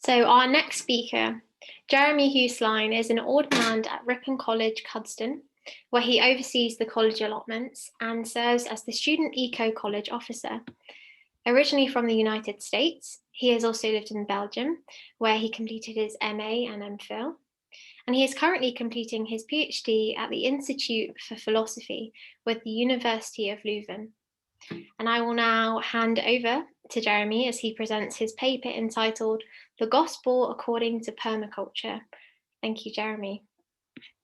So our next speaker, Jeremy Heuslein, is an ordinand at Ripon College, Cuddesdon, where he oversees the college allotments and serves as the student EcoCollege officer. Originally from the United States, he has also lived in Belgium, where he completed his MA and MPhil, and he is currently completing his PhD at the Institute for Philosophy with the University of Leuven. And I will now hand over to Jeremy as he presents his paper entitled The Gospel According to Permaculture. Thank you, Jeremy.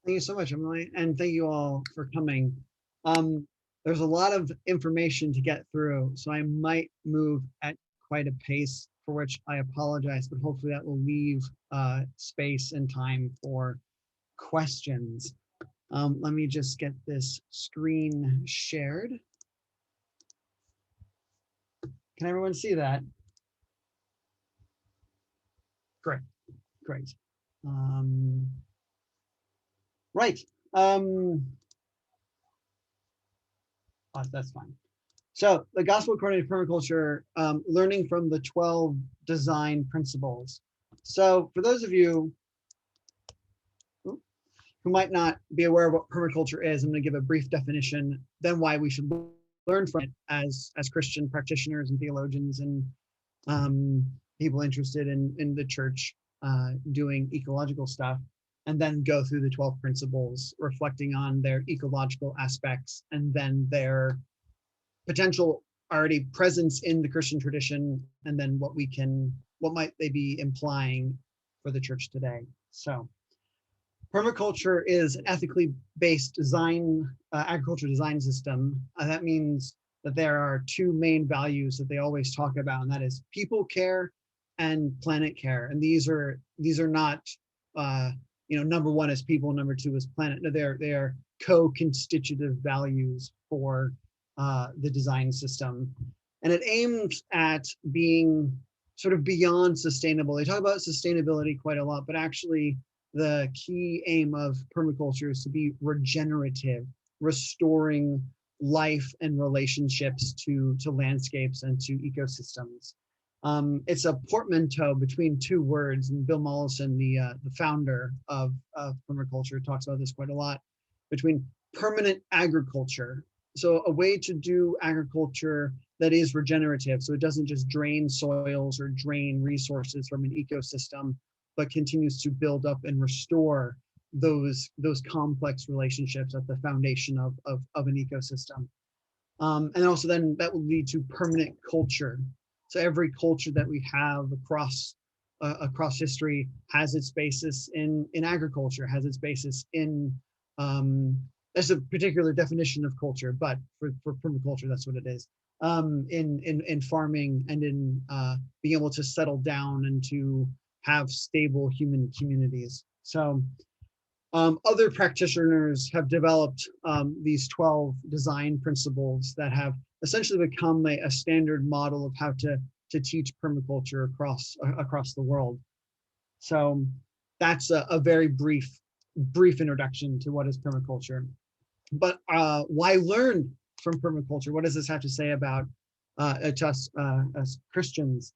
Thank you so much, Emily, and thank you all for coming. There's a lot of information to get through, so I might move at quite a pace, for which I apologize, but hopefully that will leave space and time for questions. Let me just get this screen shared. Can everyone see that? Great, great. Right. That's fine. So the Gospel According to Permaculture, learning from the 12 design principles. So for those of you who might not be aware of what permaculture is, I'm going to give a brief definition, then why we should learn from it as Christian practitioners and theologians and people interested in the church doing ecological stuff, and then go through the 12 principles, reflecting on their ecological aspects and then their potential already presence in the Christian tradition, and then what might they be implying for the church today. So permaculture is an ethically based design, agriculture design system. That means that there are two main values that they always talk about, and that is people care and planet care. And these are not, number one is people, number two is planet. No, they are co-constitutive values for the design system. And it aims at being sort of beyond sustainable. They talk about sustainability quite a lot, but actually the key aim of permaculture is to be regenerative, restoring life and relationships to landscapes and to ecosystems. It's a portmanteau between two words, and Bill Mollison, the founder of permaculture, talks about this quite a lot, between permanent agriculture. So a way to do agriculture that is regenerative, so it doesn't just drain soils or drain resources from an ecosystem, but continues to build up and restore those complex relationships at the foundation of an ecosystem. And also then that will lead to permanent culture. So every culture that we have across history has its basis in agriculture, has its basis in, that's a particular definition of culture, but for permaculture, that's what it is, in farming and in being able to settle down and to have stable human communities. So other practitioners have developed these 12 design principles that have essentially become a standard model of how to teach permaculture across the world. So that's a very brief introduction to what is permaculture. But why learn from permaculture? What does this have to say about us as Christians?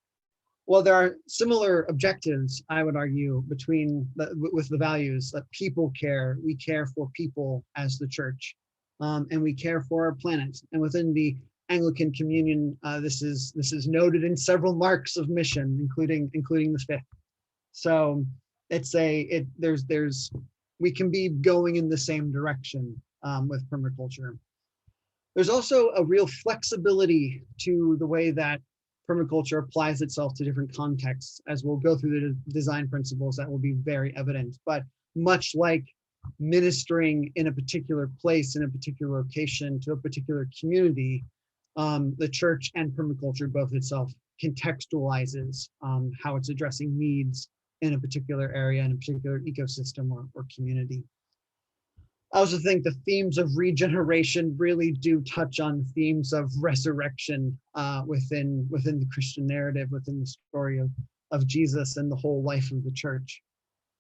Well, there are similar objectives, I would argue, with the values that people care. We care for people as the church, and we care for our planet. And within the Anglican Communion, this is noted in several marks of mission, including the fifth. So we can be going in the same direction with permaculture. There's also a real flexibility to the way that permaculture applies itself to different contexts. As we'll go through the design principles, that will be very evident. But much like ministering in a particular place, in a particular location, to a particular community, the church and permaculture both itself contextualizes how it's addressing needs in a particular area, in a particular ecosystem or community. I also think the themes of regeneration really do touch on themes of resurrection within the Christian narrative, within the story of Jesus and the whole life of the church.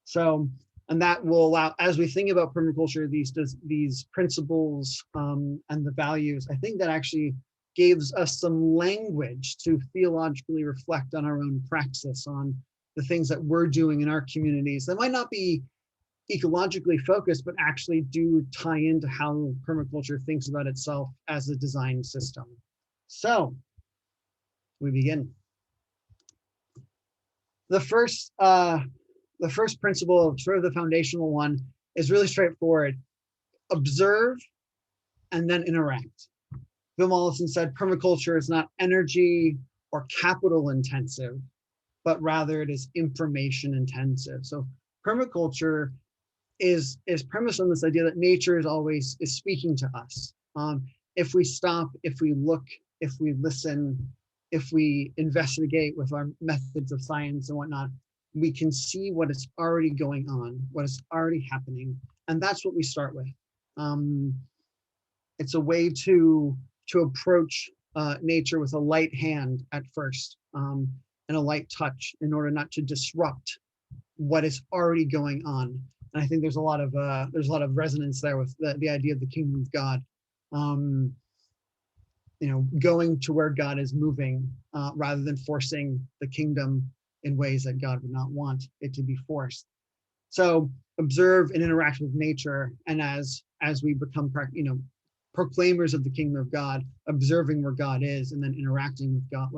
So, and that will allow, as we think about permaculture, these principles and the values, I think that actually gives us some language to theologically reflect on our own praxis, on the things that we're doing in our communities that might not be ecologically focused, but actually do tie into how permaculture thinks about itself as a design system. So we begin. The first principle, sort of the foundational one, is really straightforward. Observe and then interact. Bill Mollison said permaculture is not energy or capital intensive, but rather it is information intensive. So permaculture is premised on this idea that nature is always speaking to us. If we stop, if we look, if we listen, if we investigate with our methods of science and whatnot, we can see what is already going on, what is already happening, and that's what we start with. It's a way to approach nature with a light hand at first, and a light touch, in order not to disrupt what is already going on. And I think there's a lot of resonance there with the idea of the kingdom of God. Going to where God is moving, rather than forcing the kingdom in ways that God would not want it to be forced. So observe and interact with nature, and as we become proclaimers of the kingdom of God, observing where God is, and then interacting with God,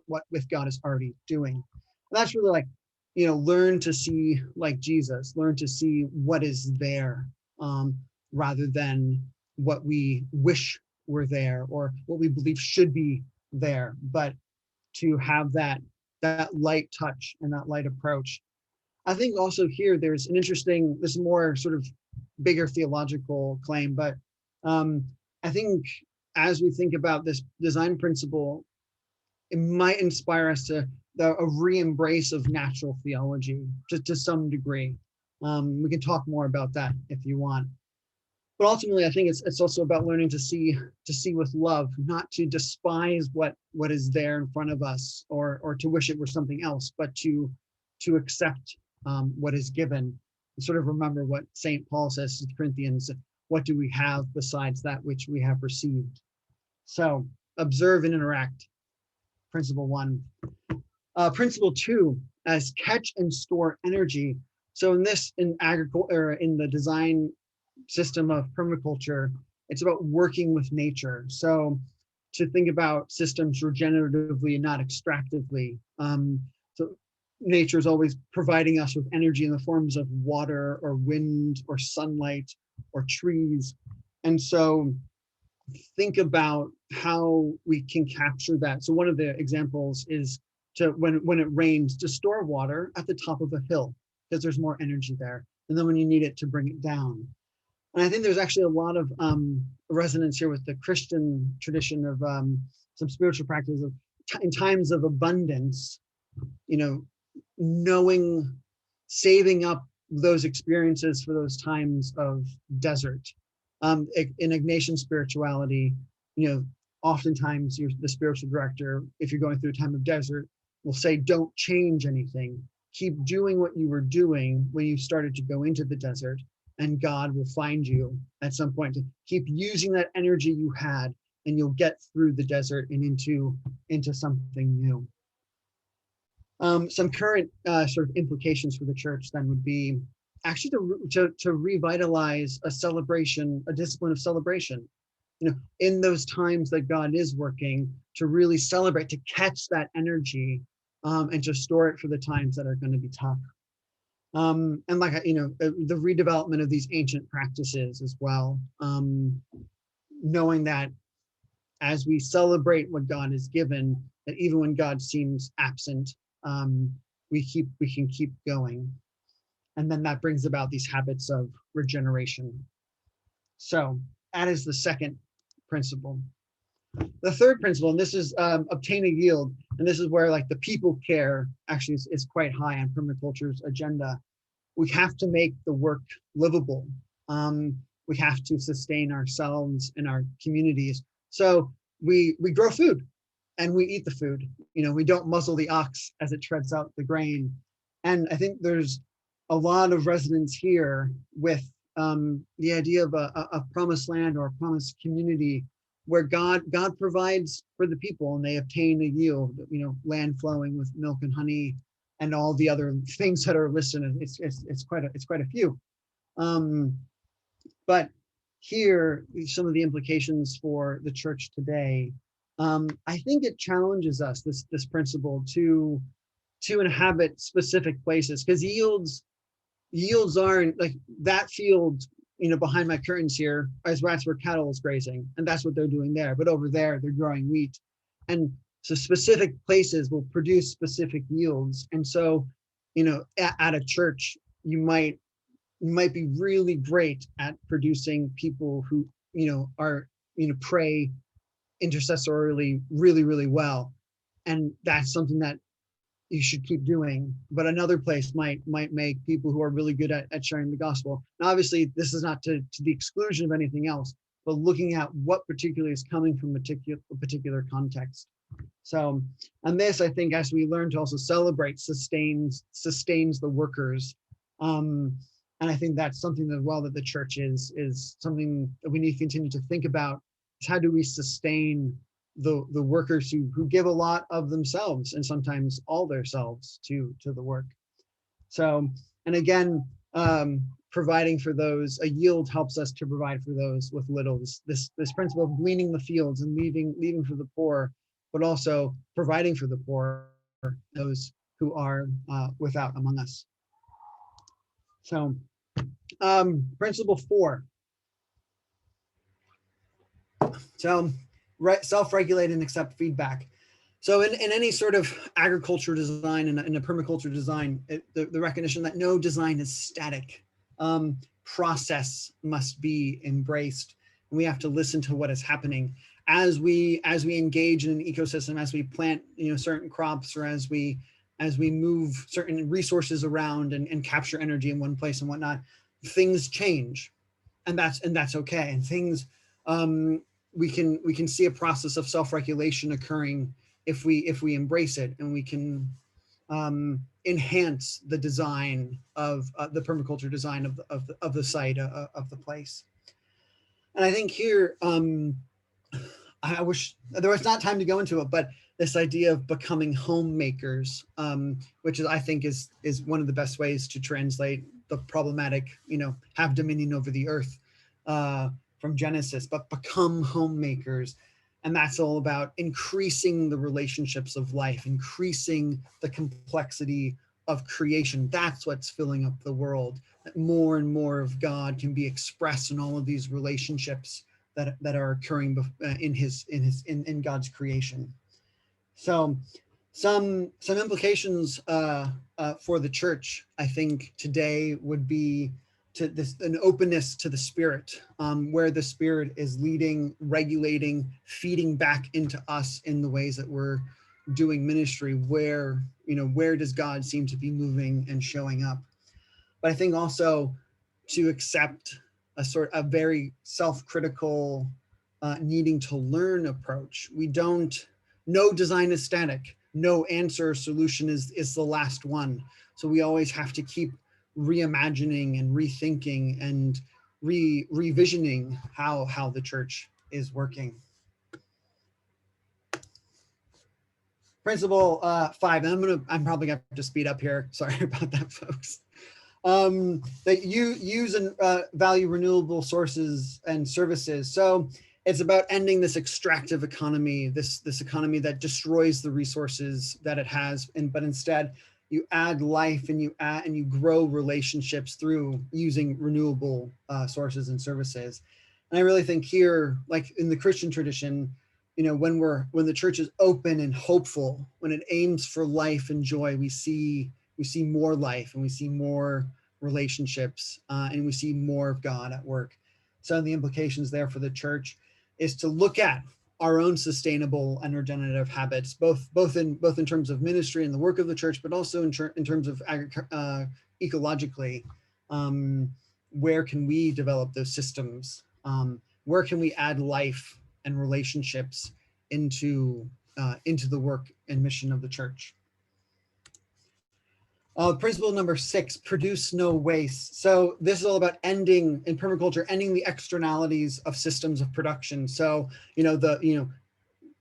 what God is already doing. And that's really like, learn to see like Jesus, learn to see what is there, rather than what we wish were there or what we believe should be there, but to have that light touch and that light approach. I think also here there's an interesting, this more sort of bigger theological claim, but I think as we think about this design principle, it might inspire us to a re-embrace of natural theology to some degree. We can talk more about that if you want. But ultimately, I think it's also about learning to see with love, not to despise what is there in front of us, or to wish it were something else, but to accept what is given. And sort of remember what St. Paul says to Corinthians, what do we have besides that which we have received? So observe and interact, principle 1. Principle 2, as catch and store energy. So in agriculture, in the design system of permaculture, it's about working with nature. So to think about systems regeneratively and not extractively. So nature is always providing us with energy in the forms of water or wind or sunlight or trees. And so think about how we can capture that. So one of the examples is to when it rains, to store water at the top of a hill, because there's more energy there. And then when you need it, to bring it down. And I think there's actually a lot of resonance here with the Christian tradition of some spiritual practice of in times of abundance, saving up those experiences for those times of desert. In Ignatian spirituality, oftentimes the spiritual director, if you're going through a time of desert, will say, don't change anything. Keep doing what you were doing when you started to go into the desert, and God will find you at some point. To keep using that energy you had, and you'll get through the desert and into something new. Some current sort of implications for the church then would be actually to revitalize a discipline of celebration. In those times that God is working, to really celebrate, to catch that energy, and to store it for the times that are going to be tough. And the redevelopment of these ancient practices as well, knowing that as we celebrate what God has given, that even when God seems absent, we can keep going. And then that brings about these habits of regeneration. So that is the second principle. The third principle, and this is obtain a yield, and this is where the people care actually is quite high on permaculture's agenda. We have to make the work livable. We have to sustain ourselves and our communities. So we grow food and we eat the food. We don't muzzle the ox as it treads out the grain. And I think there's a lot of resonance here with the idea of a promised land or a promised community where God provides for the people and they obtain a yield, land flowing with milk and honey, and all the other things that are listed. It's quite a few. But here, some of the implications for the church today, I think it challenges us, this principle, to inhabit specific places, because yields aren't like that field, behind my curtains here, that's where cattle is grazing, and that's what they're doing there. But over there, they're growing wheat, and so specific places will produce specific yields. And so, at a church, you might be really great at producing people who, are, pray intercessorily really, really well. And that's something that you should keep doing. But another place might make people who are really good at sharing the gospel. Now, obviously, this is not to the exclusion of anything else, but looking at what particularly is coming from a particular context. So, and this, I think, as we learn to also celebrate, sustains the workers. And I think that's something as well that the church is something that we need to continue to think about, is how do we sustain the workers who give a lot of themselves, and sometimes all their selves, to the work. So, and again, providing for those, a yield helps us to provide for those with little. This principle of gleaning the fields and leaving for the poor, but also providing for the poor, those who are without among us. So, principle 4. So, self-regulate and accept feedback. So in any sort of agriculture design and in a permaculture design, the recognition that no design is static. Process must be embraced, and we have to listen to what is happening as we engage in an ecosystem, as we plant certain crops, or as we move certain resources around and capture energy in one place and whatnot. Things change, and that's okay. And things, we can see a process of self-regulation occurring if we embrace it, and we can enhance the design of the permaculture design of the site, of the place. And I think here, I wish there was not time to go into it, but this idea of becoming homemakers, which I think is one of the best ways to translate the problematic, have dominion over the earth, from Genesis, but become homemakers. And that's all about increasing the relationships of life, increasing the complexity of creation. That's what's filling up the world. That more and more of God can be expressed in all of these relationships that are occurring in God's creation. So, some implications for the church, I think, today would be an openness to the Spirit, where the Spirit is leading, regulating, feeding back into us in the ways that we're doing ministry. Where does God seem to be moving and showing up? But I think also to accept a very self-critical, needing to learn approach. No design is static. No answer or solution is the last one. So we always have to keep reimagining and rethinking and revisioning how the church is working. Principle 5, and I'm probably gonna have to speed up here. Sorry about that, folks. That you use and value renewable sources and services. So it's about ending this extractive economy, this economy that destroys the resources that it has, but instead you add life and you grow relationships through using renewable sources and services. And I really think here, like in the Christian tradition, when the church is open and hopeful, when it aims for life and joy, we see more life, and we see more relationships, and we see more of God at work. So the implications there for the church is to look at our own sustainable and regenerative habits, both in terms of ministry and the work of the church, but also in terms of ecologically. Where can we develop those systems? Where can we add life and relationships into the work and mission of the church? Principle number 6, produce no waste. So this is all about ending in permaculture, ending the externalities of systems of production. So,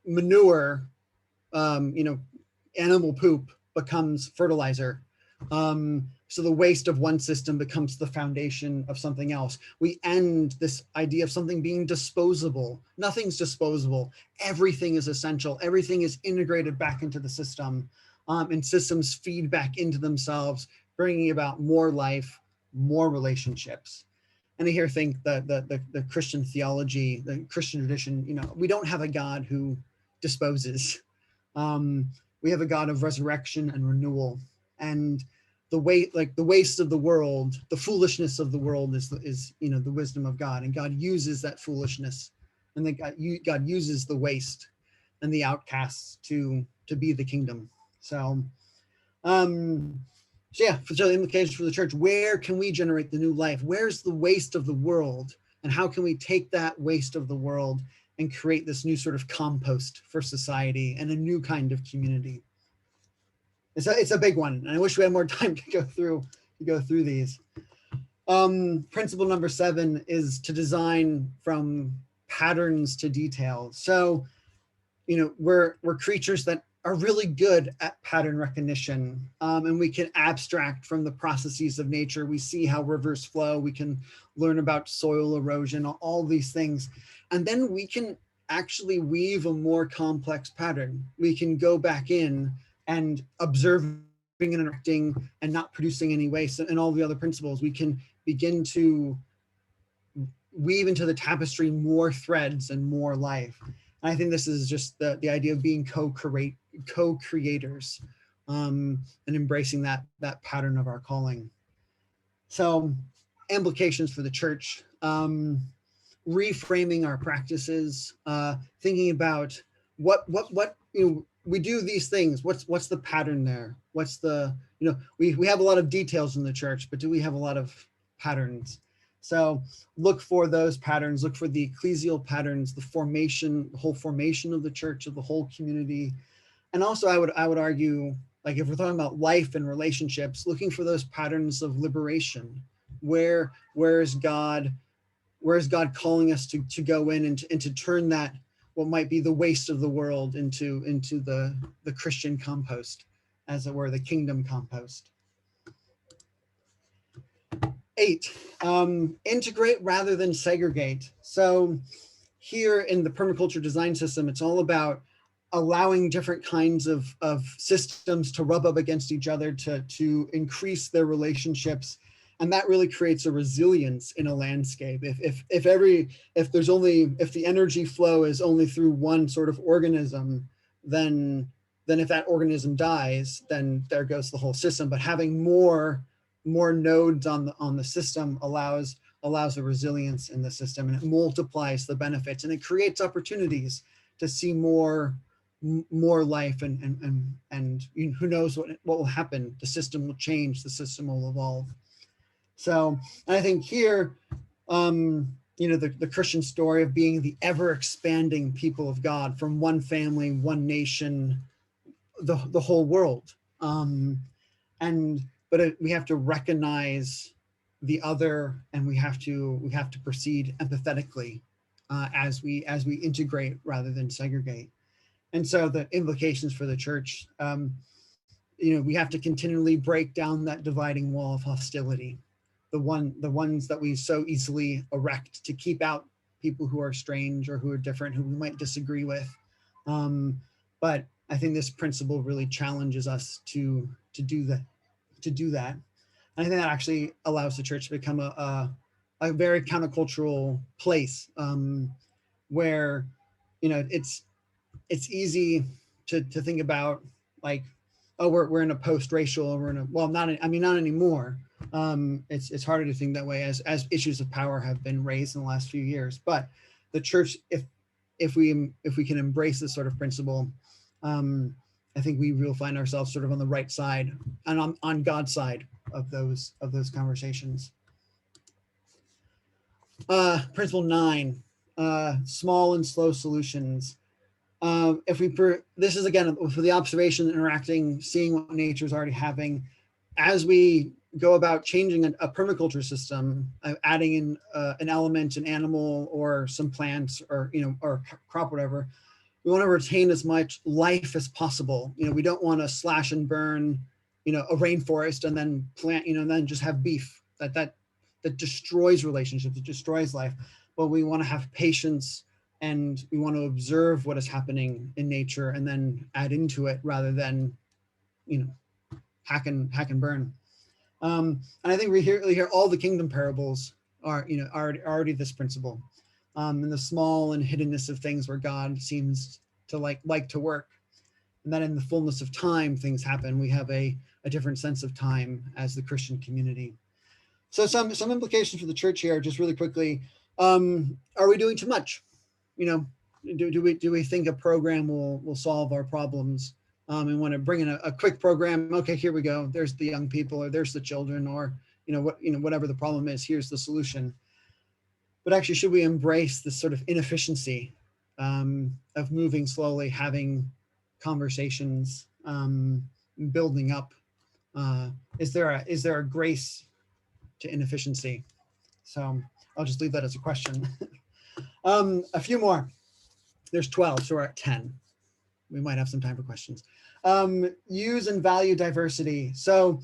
manure, animal poop becomes fertilizer. So the waste of one system becomes the foundation of something else. We end this idea of something being disposable. Nothing's disposable. Everything is essential. Everything is integrated back into the system, and systems feed back into themselves, bringing about more life, more relationships. And I here think that the Christian theology, the Christian tradition, we don't have a God who disposes. We have a God of resurrection and renewal. And the waste of the world, the foolishness of the world is the wisdom of God, and God uses that foolishness, and God uses the waste and the outcasts to be the kingdom. So the implications for the church: where can we generate the new life? Where's the waste of the world, and how can we take that waste of the world and create this new sort of compost for society and a new kind of community? It's a big one, and I wish we had more time to go through these. Principle number 7 is to design from patterns to details. So, we're creatures that are really good at pattern recognition, and we can abstract from the processes of nature. We see how rivers flow. We can learn about soil erosion, all these things, and then we can actually weave a more complex pattern. We can go back in and observing and interacting and not producing any waste and all the other principles. We can begin to weave into the tapestry more threads and more life. And I think this is just the idea of being co-creators, and embracing that pattern of our calling. So implications for the church: reframing our practices, thinking about what we do these things. What's the pattern there? What's the, we have a lot of details in the church, but do we have a lot of patterns? So look for those patterns, look for the ecclesial patterns, the whole formation of the church, of the whole community. And also I would argue, like, if we're talking about life and relationships, looking for those patterns of liberation. Where is God calling us to go in and to turn that, what might be the waste of the world, into the Christian compost, as it were, the kingdom compost. 8, integrate rather than segregate. So here in the permaculture design system, it's all about allowing different kinds of systems to rub up against each other to increase their relationships. And that really creates a resilience in a landscape. If the energy flow is only through one sort of organism, then if that organism dies, then there goes the whole system. But having more nodes on the system allows a resilience in the system, and it multiplies the benefits, and it creates opportunities to see more life, and who knows what will happen. The system will change, the system will evolve. So, and I think here, the Christian story of being the ever expanding people of God, from one family, one nation, the whole world. But we have to recognize the other, and we have to proceed empathetically as we integrate rather than segregate. And so the implications for the church, we have to continually break down that dividing wall of hostility. The ones that we so easily erect to keep out people who are strange or who are different, who we might disagree with. But I think this principle really challenges us to do that. And I think that actually allows the church to become a very countercultural place, where it's easy to think about, like, oh, we're in a post-racial, or not anymore. It's harder to think that way as issues of power have been raised in the last few years. But the church, if we can embrace this sort of principle, I think we will find ourselves sort of on the right side and on God's side of those conversations. Principle 9, small and slow solutions. This is again for the observation, interacting, seeing what nature is already having. As we go about changing a permaculture system, adding in an element, an animal, or some plants, or or crop, whatever, we want to retain as much life as possible. We don't want to slash and burn, a rainforest and then plant, and then just have beef. That destroys relationships, it destroys life. But we want to have patience, and we want to observe what is happening in nature and then add into it rather than, hack and burn. And I think we hear all the kingdom parables are already this principle. And the small and hiddenness of things where God seems to like to work, and then in the fullness of time things happen. We have a different sense of time as the Christian community. So some implications for the church here, just really quickly. Are we doing too much? Do we think a program will solve our problems? And want to bring in a quick program? Okay, here we go. There's the young people, or there's the children, or whatever the problem is. Here's the solution. But actually, should we embrace this sort of inefficiency of moving slowly, having conversations, building up? Is there a grace to inefficiency? So I'll just leave that as a question. A few more. There's 12, so we're at 10. We might have some time for questions. Use and value diversity. So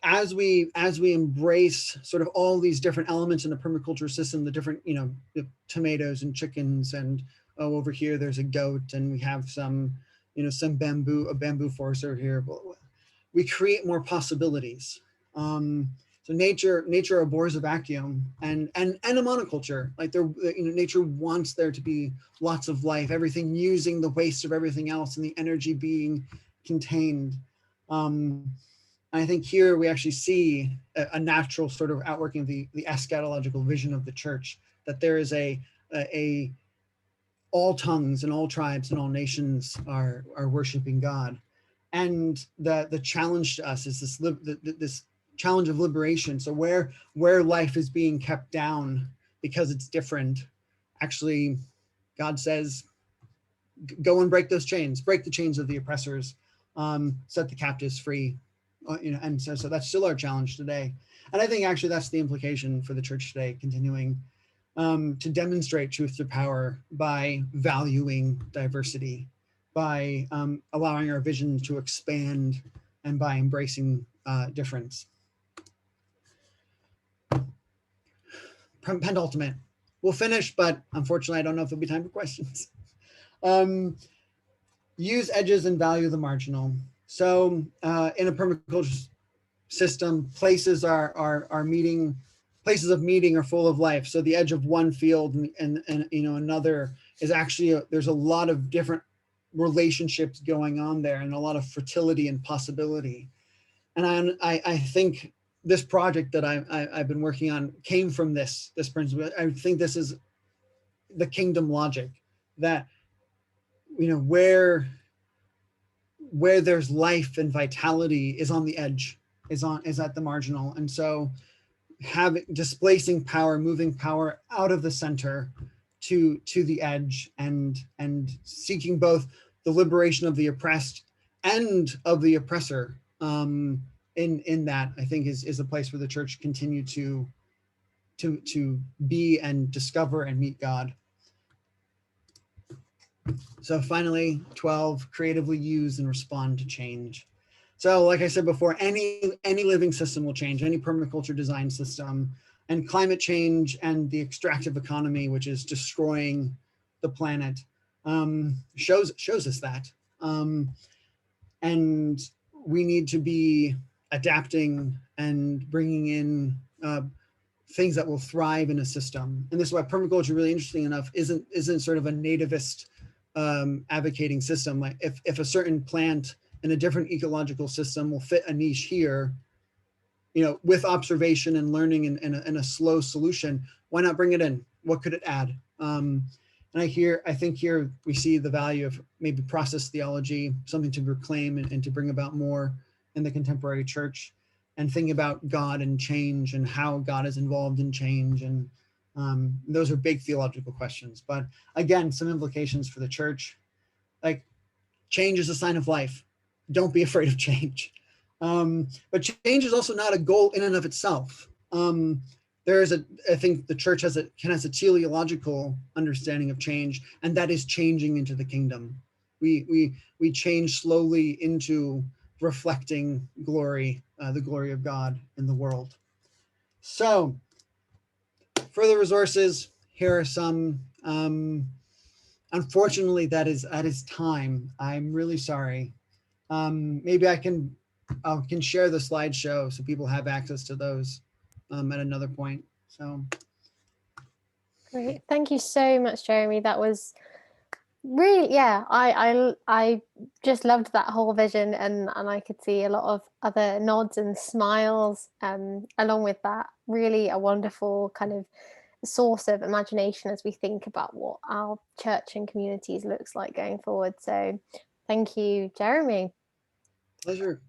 as we embrace sort of all these different elements in the permaculture system, the different, the tomatoes and chickens, and over here there's a goat, and we have some, some a bamboo forest over here. We create more possibilities. So nature abhors a vacuum, and a monoculture. Like nature wants there to be lots of life, everything using the waste of everything else, and the energy being contained. I think here we actually see a natural sort of outworking of the eschatological vision of the church, that there is a all tongues and all tribes and all nations are worshiping God, and the challenge to us is this challenge of liberation. So where life is being kept down because it's different, actually, God says, go and break those chains, break the chains of the oppressors, set the captives free. And so that's still our challenge today. And I think actually that's the implication for the church today, continuing to demonstrate truth to power by valuing diversity, by allowing our vision to expand, and by embracing difference. Penultimate. We'll finish, but unfortunately I don't know if there'll be time for questions. Use edges and value the marginal. So in a permaculture system, places of meeting are full of life. So the edge of one field and another is actually there's a lot of different relationships going on there, and a lot of fertility and possibility. And I think this project that I've been working on came from this principle. I think this is the kingdom logic, that where there's life and vitality is on the edge, is at the marginal. And so displacing power, moving power out of the center to the edge, and seeking both the liberation of the oppressed and of the oppressor, in that, I think is a place where the church continue to be and discover and meet God. So finally, 12, creatively use and respond to change. So like I said before, any living system will change, any permaculture design system, and climate change and the extractive economy, which is destroying the planet, shows us that. And we need to be adapting and bringing in things that will thrive in a system. And this is why permaculture, really interesting enough, isn't sort of a nativist advocating system. Like if a certain plant in a different ecological system will fit a niche here, with observation and learning and a slow solution, why not bring it in? What could it add? And I think here we see the value of maybe process theology, something to reclaim and to bring about more in the contemporary church, and think about God and change and how God is involved in change. And those are big theological questions. But again, some implications for the church, like change is a sign of life. Don't be afraid of change. But change is also not a goal in and of itself. I think the church has a teleological understanding of change, and that is changing into the kingdom. We change slowly into reflecting glory, the glory of God in the world. So for the resources, here are some. Unfortunately, that is time. I'm really sorry. Maybe I can share the slideshow so people have access to those at another point. So Great. Thank you so much, Jeremy. That was really, yeah, I just loved that whole vision, and I could see a lot of other nods and smiles along with that. Really a wonderful kind of source of imagination as we think about what our church and communities looks like going forward. So thank you, Jeremy. pleasure.